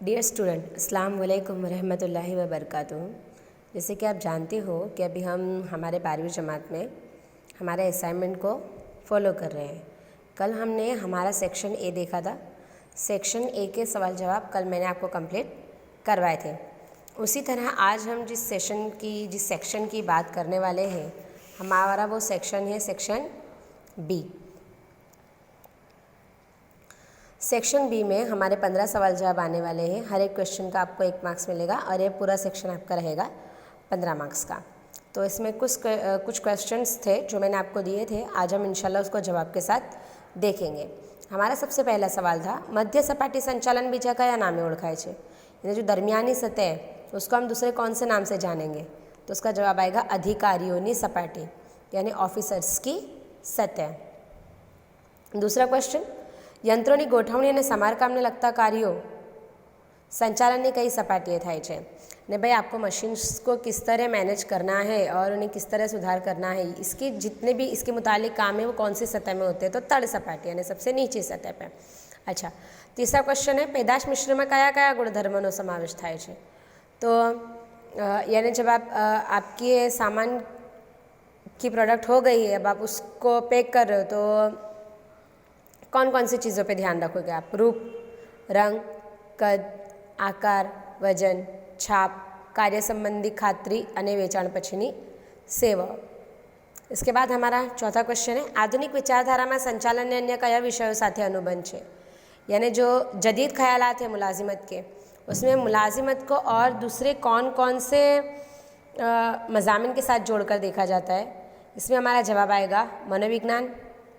Dear student, अस्सलाम वालेकुम रहमतुल्लाहि व बरकातुहू। जैसे कि आप जानते हो कि अभी हम हमारे 12वीं जमात में हमारे असाइनमेंट को फॉलो कर रहे हैं। कल हमने हमारा सेक्शन ए देखा था। सेक्शन ए के सवाल जवाब कल मैंने आपको कंप्लीट करवाए थे। उसी तरह आज हम जिस सेक्शन की बात करने वाले हैं, हमारा वो सेक्शन है सेक्शन बी। सेक्शन बी में हमारे 15 सवाल जवाब आने वाले हैं। हर एक क्वेश्चन का आपको 1 मार्क्स मिलेगा और ये पूरा सेक्शन आपका रहेगा 15 मार्क्स का। तो इसमें कुछ क्वेश्चंस थे जो मैंने आपको दिए थे। आज हम इंशाल्लाह उसको जवाब के साथ देखेंगे। हमारा सबसे पहला सवाल था, मध्य सपाटी संचालन बीजा कया नामे ओळखाय छे। यानी जो दरमियानी सतह है उसको हम दूसरे कौन से नाम से जानेंगे? तो उसका जवाब आएगा अधिकारियों सपाटी, यानी ऑफिसर्स की सतह। दूसरा क्वेश्चन, यंत्रों की गोठवणी और समारकाम ने लगता कार्यों संचालन ने कई सपाटीए थाय छे। ने भाई आपको मशीन्स को किस तरह मैनेज करना है और उन्हें किस तरह सुधार करना है, इसके जितने भी इसके मुतालिक काम है वो कौन सी सतह में होते हैं? तो तड़ सपाटी, यानी सबसे नीचे सतह पे। अच्छा, तीसरा क्वेश्चन है, पैदाश मिश्र में कया कया गुणधर्मों समावेश थाय छे। तो यानी जब आपकी सामान की प्रोडक्ट हो गई है, अब आप उसको पैक कर रहे हो, तो कौन कौन सी चीज़ों पे ध्यान रखोगे आप? रूप, रंग, कद, आकार, वजन, छाप, कार्य संबंधी खातरी अने वेचाण पछीनी सेवा। इसके बाद हमारा चौथा क्वेश्चन है, आधुनिक विचारधारा में संचालन ने अन्य कया विषयों साथ अनुबंध है। यानी जो जदीद ख्यालात है मुलाजिमत के, उसमें मुलाजिमत को और दूसरे कौन कौन से मज़ामिन के साथ जोड़कर देखा जाता है। इसमें हमारा जवाब आएगा मनोविज्ञान,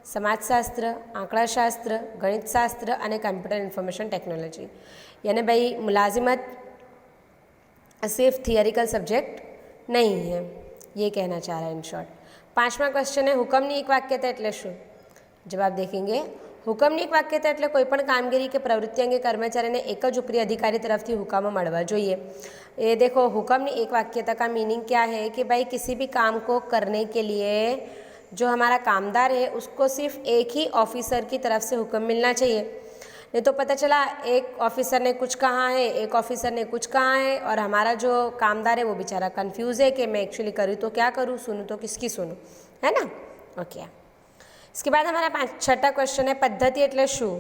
समाजशास्त्र, आंकड़ाशास्त्र, गणितशास्त्र और कंप्यूटर इंफॉर्मेशन टेक्नोलॉजी। यानी भाई मुलाजिमत सिर्फ थियरिकल सब्जेक्ट नहीं है, ये कहना चाह रहा है इन शॉर्ट। पांचवा क्वेश्चन है, हुकमनी एक वाक्यता एटले शुं। जवाब देखेंगे, हुकमनी एक वाक्यता एटले कोईपण कामगीरी के प्रवृत्ति अंगे कर्मचारी ने एक ज उपरी अधिकारी तरफ हुकाम मळवा जोईए। ये देखो, हुकमनी एक वाक्यता का मीनिंग क्या है कि भाई किसी भी काम को करने के लिए जो हमारा कामदार है उसको सिर्फ एक ही ऑफिसर की तरफ से हुक्म मिलना चाहिए। नहीं तो पता चला एक ऑफिसर ने कुछ कहा है, एक ऑफिसर ने कुछ कहा है, और हमारा जो कामदार है वो बेचारा कंफ्यूज है कि मैं एक्चुअली करूँ तो क्या करूँ, सुनूँ तो किसकी सुनूँ, है ना। ओके, इसके बाद हमारा छठा क्वेश्चन है, पद्धति एटले शुं।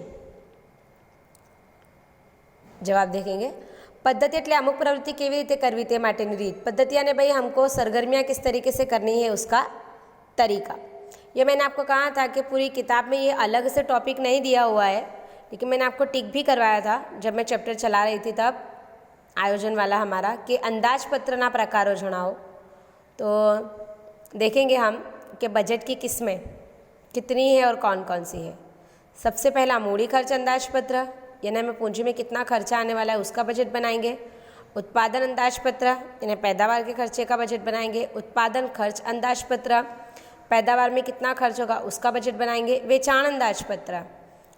जवाब देखेंगे, पद्धति एटले अमुक प्रवृत्ति केवी रीते करवी ते माटेनी रीत। पद्धति यानी भाई हमको सरगर्मियाँ किस तरीके से करनी है उसका तरीका। ये मैंने आपको कहा था कि पूरी किताब में ये अलग से टॉपिक नहीं दिया हुआ है, लेकिन मैंने आपको टिक भी करवाया था जब मैं चैप्टर चला रही थी तब, आयोजन वाला हमारा, कि अंदाज पत्र ना प्रकारों जणाओ। तो देखेंगे हम कि बजट की किस्में कितनी है और कौन कौन सी है। सबसे पहला मूड़ी खर्च अंदाज पत्र, यानी हमें पूंजी में कितना खर्चा आने वाला है उसका बजट बनाएंगे। उत्पादन अंदाज पत्र, यानी पैदावार के खर्चे का बजट बनाएंगे। उत्पादन खर्च अंदाज पत्र, पैदावार में कितना खर्च होगा उसका बजट बनाएंगे। वेचाण अंदाज पत्र,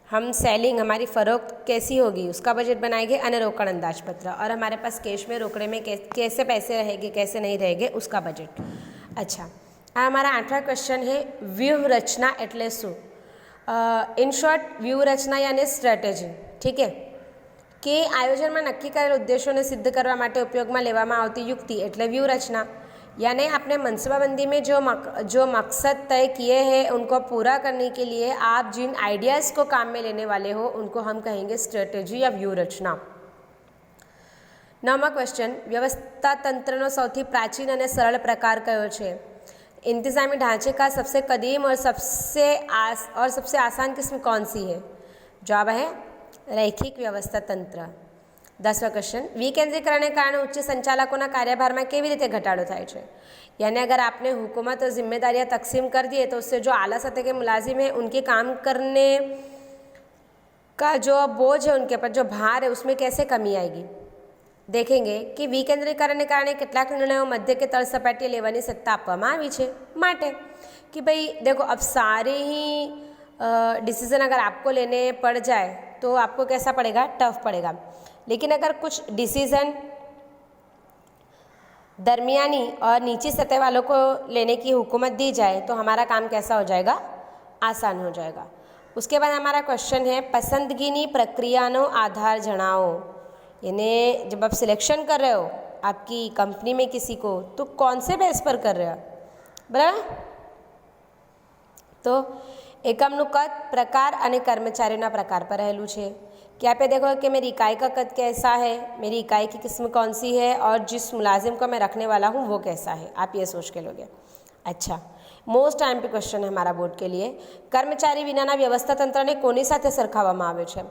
हम सेलिंग, हमारी फ़रोख्त कैसी होगी उसका बजट बनाएंगे। अने रोकड़ अंदाज पत्र, और हमारे पास कैश में रोकड़े में कैसे पैसे रहेंगे कैसे नहीं रहेंगे उसका बजट। अच्छा, हमारा आठवां क्वेश्चन है, व्यूह रचना एटले शुं। इन शॉर्ट व्यूह रचना यानी स्ट्रेटेजी, ठीक है, कि आयोजन में नक्की करेल उद्देश्यों ने सिद्ध करवा माटे उपयोग में लेवामां आवती युक्ति एटले व्यूह रचना। यानी आपने मनसूबाबंदी में जो मकसद तय किए हैं उनको पूरा करने के लिए आप जिन आइडियाज़ को काम में लेने वाले हो उनको हम कहेंगे स्ट्रेटेजी या व्यू रचना। नवमा क्वेश्चन, व्यवस्था तंत्रनो सौथी प्राचीन और सरल प्रकार कयो छे। इंतजामी ढांचे का सबसे कदीम और सबसे आसान किस्म कौन सी है? जवाब है रैखिक व्यवस्था तंत्र। 10वां क्वेश्चन, विकेंद्रीकरण के कारण उच्च संचालकों कार्यभार में केवी रीते घटाडो थाय छे। यानी अगर आपने हुकूमत और जिम्मेदारियां तकसीम कर दी है तो उससे जो आला सतह के मुलाजिम हैं उनके काम करने का जो बोझ है, उनके ऊपर जो भार है, उसमें कैसे कमी आएगी। देखेंगे कि विकेंद्रीकरण के कारण કેટલાક निर्णयों मध्य के तल सपाटीए लेवानी सत्ता आपवामां आवी छे। माटे कि भाई देखो, अब सारे ही डिसीजन अगर आपको लेने पड़ जाए तो आपको कैसा पड़ेगा? टफ पड़ेगा। लेकिन अगर कुछ डिसीज़न दरमियानी और नीची सतह वालों को लेने की हुकूमत दी जाए तो हमारा काम कैसा हो जाएगा? आसान हो जाएगा। उसके बाद हमारा क्वेश्चन है, पसंदगीनी प्रक्रियानो आधार जणावो। यानी जब आप सिलेक्शन कर रहे हो आपकी कंपनी में किसी को, तो कौन से बेस पर कर रहे हो, बराबर। તો એકમનું કદ પ્રકાર અને કર્મચારીઓના પ્રકાર પર રહેલું છે कि आप ये देखो कि मेरी इकाई का कद कैसा है, मेरी इकाई की किस्म कौन सी है और जिस मुलाजिम को मैं रखने वाला हूँ वो कैसा है, आप ये सोच के लोगे। अच्छा, મોસ્ટ ટાઈમ પી ક્વેશ્ચન है हमारा बोर्ड के लिए, कर्मचारी विनाना व्यवस्था तंत्र ने कोनी साथे सरखाववामां आवे छे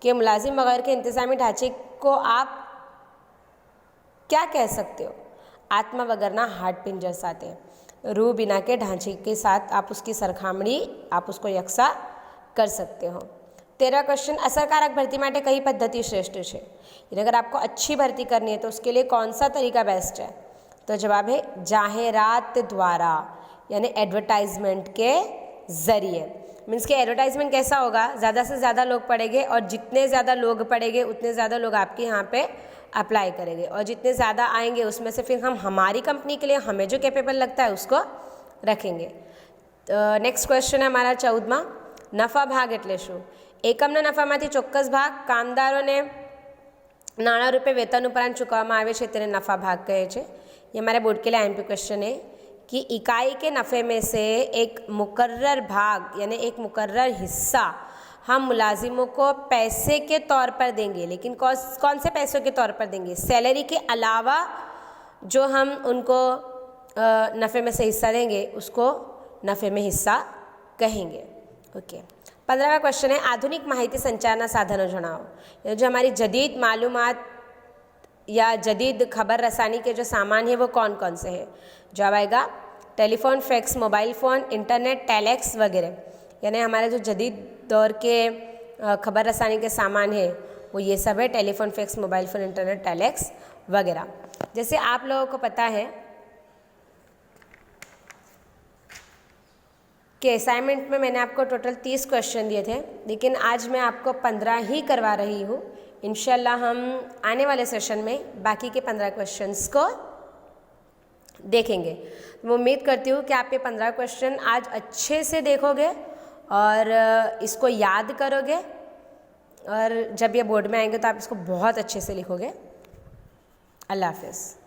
कि मुलाजिम बगैर के इंतजामी ढांचे को आप क्या कह सकते हो, आत्मा वगरना हार्ड पिंजर साथे, रूह बिना के ढांचे के साथ आप उसकी सरखामणी, आप उसको यकसा कर सकते हो। 13 क्वेश्चन, असरकारक भर्ती माटे कई पद्धति श्रेष्ठ है, अगर आपको अच्छी भर्ती करनी है तो उसके लिए कौन सा तरीका बेस्ट है, तो जवाब है जाहिरात द्वारा, यानी एडवर्टाइजमेंट के ज़रिए। मीन्स के एडवर्टाइजमेंट कैसा होगा, ज़्यादा से ज़्यादा लोग पढ़ेंगे और जितने ज़्यादा लोग पढ़ेंगे उतने ज़्यादा लोग आपके यहाँ पे अप्लाई करेंगे और जितने ज़्यादा आएंगे उसमें से फिर हम हमारी कंपनी के लिए हमें जो कैपेबल लगता है उसको रखेंगे। तो नेक्स्ट क्वेश्चन है हमारा 14वां, नफा भाग एटले शुं, एकमना नफामांथी चोक्कस भाग कामदारोने नाણાં રૂપે वेतन उपरांत चूकववामां आवे छे तेने नफा भाग कहे छे। ये हमारे बोर्ड के लिए एमपी क्वेश्चन है कि इकाई के नफ़े में से एक मुकर्रर भाग यानी एक मुकर्रर हिस्सा हम मुलाजिमों को पैसे के तौर पर देंगे, लेकिन कौन से पैसों के तौर पर देंगे, सैलरी के अलावा जो हम उनको नफ़े में से हिस्सा देंगे उसको नफ़े में हिस्सा कहेंगे। ओके, 15वां क्वेश्चन है, आधुनिक माहिती संचारना साधनों जणावो, जो हमारी जदीद मालूमात या जदीद खबर रसानी के जो सामान है वो कौन कौन से हैं, जवाब आएगा telephone, fax, mobile phone, internet, telex वगैरह, यानी हमारे जो जदीद दौर के खबर रसानी के सामान है वो ये सब है, telephone, fax, mobile phone, internet, telex वगैरह। जैसे आप लोगों को पता है कि असाइनमेंट में मैंने आपको टोटल 30 क्वेश्चन दिए थे, लेकिन आज मैं आपको 15 ही करवा रही हूँ। इंशाल्लाह हम आने वाले सेशन में बाकी के 15 क्वेश्चंस को देखेंगे। मैं उम्मीद करती हूँ कि आप ये 15 क्वेश्चन आज अच्छे से देखोगे और इसको याद करोगे और जब ये बोर्ड में आएंगे तो आप इसको बहुत अच्छे से लिखोगे। अल्लाह हाफ़िज़।